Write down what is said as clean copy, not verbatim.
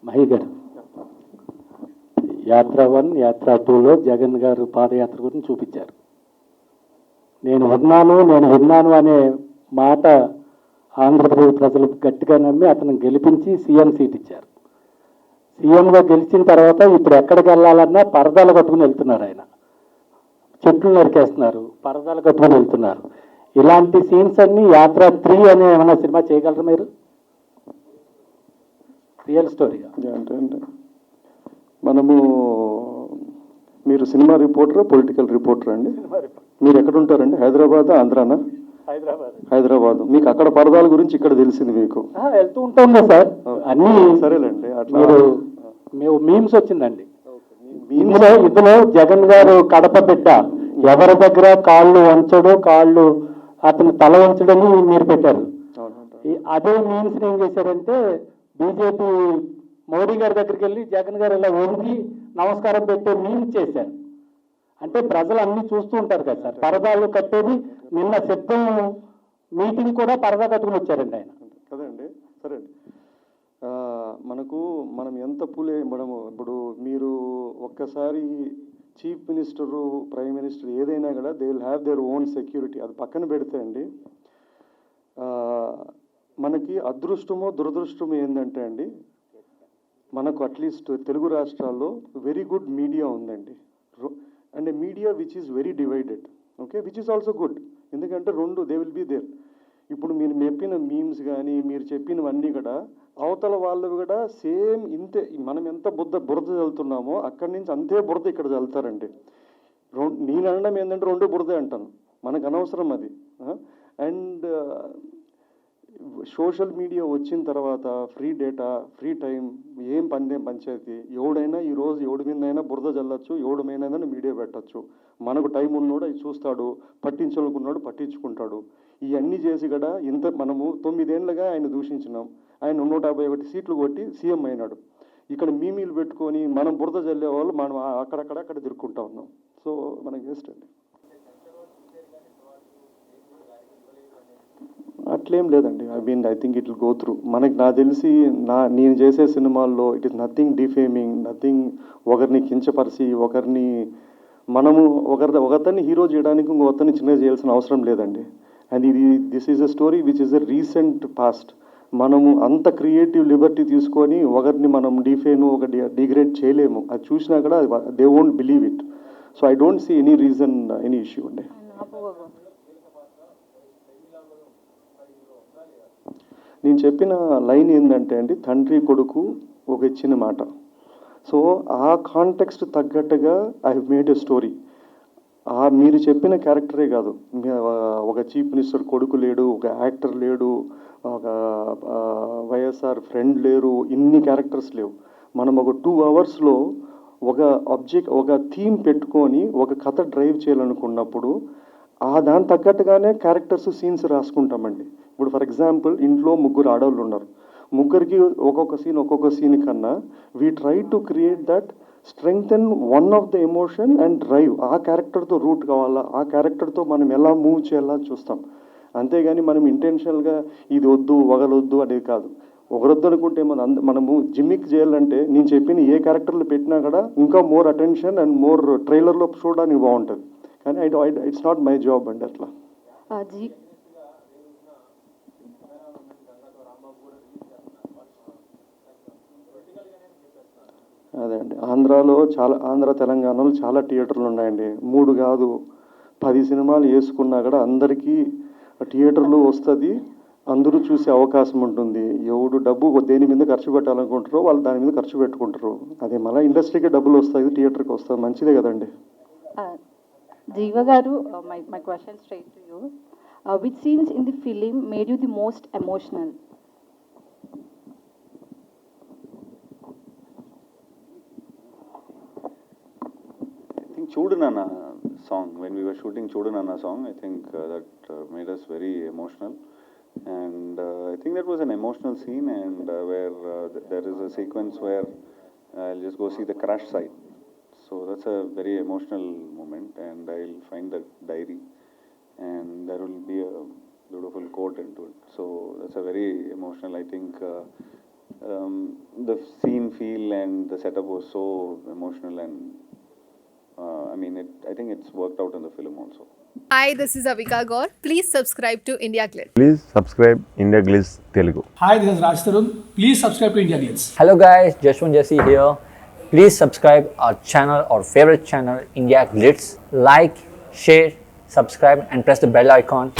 మహి గారు, యాత్ర 1, యాత్ర 2లో జగన్ గారు పాదయాత్ర గురించి చూపించారు. నేను విన్నాను అనే మాట ఆంధ్రప్రదేశ్ ప్రజలు గట్టిగా నమ్మి అతను గెలిపించి సీఎం సీట్ ఇచ్చారు. సీఎంగా గెలిచిన తర్వాత ఇప్పుడు ఎక్కడికి వెళ్ళాలన్నా పరదాలు కట్టుకుని వెళ్తున్నారు. ఆయన చెట్లు నరికేస్తున్నారు, పరదాలు కట్టుకుని వెళ్తున్నారు. ఇలాంటి సీన్స్ అన్ని యాత్ర 3 అనే ఏమైనా సినిమా చేయగలరు మీరు? రియల్ స్టోరీగా అంటే మనము, మీరు సినిమా రిపోర్టరా పొలిటికల్ రిపోర్టరా అండి? మీరు ఎక్కడ ఉంటారండి? హైదరాబాద్, ఆంధ్రానా? హైదరాబాద్. మీకు అక్కడ పరదాల గురించి ఇక్కడ తెలిసింది మీకు? వెళ్తూ ఉంటాం సార్ అన్ని. సరేలేండి. అట్లా మీరు మీమ్స్ వచ్చిందండి. ఇందులో జగన్ గారు కడప బిడ్డ, ఎవరి దగ్గర కాళ్ళు వంచడు, కాళ్ళు అతను తల వంచడని మీరు పెట్టారు. అదే మీమ్స్ ఏం చేశారంటే బీజేపీ మోడీ గారి దగ్గరికి వెళ్ళి జగన్ గారు ఇలా వంగి నమస్కారం పెట్టే మీమ్స్ చేశారు. అంటే ప్రజలు అన్ని చూస్తూ ఉంటారు కదా సార్. పరదాలు కట్టేది నిన్న సిద్ధం మీటింగ్ కూడా పరదా కట్టుకుని వచ్చారండి ఆయన. కదండి. సరే అండి. మనం ఎంత మనము ఇప్పుడు మీరు ఒక్కసారి చీఫ్ మినిస్టరు, ప్రైమ్ మినిస్టర్ ఏదైనా కూడా they will have their own security. అది పక్కన పెడితే అండి, మనకి అదృష్టమో దురదృష్టమో ఏంటంటే అండి, మనకు అట్లీస్ట్ తెలుగు రాష్ట్రాల్లో వెరీ గుడ్ మీడియా ఉందండి. And media which is very divided, okay, which is also good. ఎందుకంటే దే విల్ బీ దేర్. ఇప్పుడు మీరు చెప్పిన మీమ్స్ కానీ మీరు చెప్పినవన్నీ కూడా అవతల వాళ్ళు కూడా సేమ్ ఇంతే. మనం ఎంత బురద చల్లుతున్నామో అక్కడి నుంచి అంతే బురద ఇక్కడ చల్లుతారండి. నేను అనడం ఏంటంటే 2 బురదే అంటాను, మనకు అనవసరం అది. అండ్ సోషల్ మీడియా వచ్చిన తర్వాత ఫ్రీ డేటా, ఫ్రీ టైం, ఏం పంచాయతీ. ఎవడైనా ఈరోజు ఎవడి మీదైనా బురద చల్లచ్చు, ఎవడి మీదైనా మీడియా పెట్టచ్చు. మనకు టైం ఉన్నోడు అవి చూస్తాడు, పట్టించుకున్నాడు పట్టించుకుంటాడు. ఇవన్నీ చేసి కూడా మనము 9 ఏళ్ళుగా ఆయన దూషించినాం. ఆయన 151 సీట్లు కొట్టి సీఎం అయినాడు. ఇక్కడ మీమీలు పెట్టుకొని మనం బురద చల్లే వాళ్ళు మనం అక్కడ తిరుక్కుంటా ఉన్నాం. సో మనకి వేస్ట్ అండి. అట్లేం లేదండి. I think it will go through. నాకు తెలిసి నేను చేసే సినిమాల్లో it is nothing defaming, nothing ఒకరిని కించపరిచి ఒకరిని హీరో చేయడానికి ఇంకొకరిని చిన్నగా చేయాల్సిన అవసరం లేదండి. And this is a story which is a recent past. మనము అంత క్రియేటివ్ లిబర్టీ తీసుకొని ఒకరిని మనం డిగ్రేడ్ చేయలేము. అది చూసినా కూడా they won't believe it. So I don't see any reason, any issue అండి. నేను చెప్పిన లైన్ ఏంటంటే అండి, తండ్రి కొడుకు ఒక ఇచ్చిన మాట. సో ఆ కాంటెక్స్ట్ తగ్గట్టుగా I have made a story. మీరు చెప్పిన క్యారెక్టరే కాదు, ఒక చీఫ్ మినిస్టర్ కొడుకు లేడు, ఒక యాక్టర్ లేడు, ఒక వైఎస్ఆర్ ఫ్రెండ్ లేరు, ఇన్ని క్యారెక్టర్స్ లేవు. మనం ఒక 2 అవర్స్లో ఒక థీమ్ పెట్టుకొని ఒక కథ డ్రైవ్ చేయాలనుకున్నప్పుడు దాని తగ్గట్టుగానే క్యారెక్టర్స్, సీన్స్ రాసుకుంటామండి. ఇప్పుడు ఫర్ ఎగ్జాంపుల్ ఇంట్లో 3 ఆడవాళ్ళు ఉన్నారు. ముగ్గురికి ఒక్కొక్క సీన్ కన్నా we try to create that strengthen one of the emotion and drive. ఆ క్యారెక్టర్తో రూట్ కావాలా, ఆ క్యారెక్టర్తో మనం ఎలా మూవ్ చేయాలా చూస్తాం. అంతేగాని మనం ఇంటెన్షనల్గా ఇది వద్దు వగలొద్దు అనేది కాదు. ఒకరొద్దు అనుకుంటే మనము జిమ్మిక్ చేయాలంటే నేను చెప్పిన ఏ క్యారెక్టర్లు పెట్టినా కూడా ఇంకా మోర్ అటెన్షన్ అండ్ మోర్ ట్రైలర్లో చూడడానికి బాగుంటుంది. కానీ ఇట్స్ నాట్ మై జాబ్ అండి అట్లా. అదే అండి, ఆంధ్ర తెలంగాణలో చాలా థియేటర్లు ఉన్నాయండి. 3 కాదు 10 సినిమాలు వేసుకున్నా కూడా అందరికీ థియేటర్లు వస్తుంది, అందరూ చూసే అవకాశం ఉంటుంది. ఎవడు డబ్బు దేని మీద ఖర్చు పెట్టాలనుకుంటారో వాళ్ళు దాని మీద ఖర్చు పెట్టుకుంటారు. అదే మళ్ళీ ఇండస్ట్రీకి డబ్బులు వస్తాయి, థియేటర్కి వస్తుంది, మంచిదే కదండి. Jiva Garu, my question straight to you. Which scenes in the film made you the most emotional? I think Chodu Nana song, when we were shooting Chodu Nana song, I think that made us very emotional. And I think that was an emotional scene, and where there is a sequence where I'll just go see the crash site. So that's a very emotional moment, and I'll find that diary, and there will be a beautiful quote into it. So that's a very emotional, I think the scene feel and the setup was so emotional, and I mean, I think it's worked out in the film also. Hi, this is Avika Gaur. Please subscribe to India Glitz. Please subscribe India Glitz Telugu. Hi, this is Raj Tarun. Please subscribe to India Glitz. Hello guys, Jashwant Jesse here. Please subscribe our channel, our favorite channel, India Glitz. Like, share, subscribe and press the bell icon.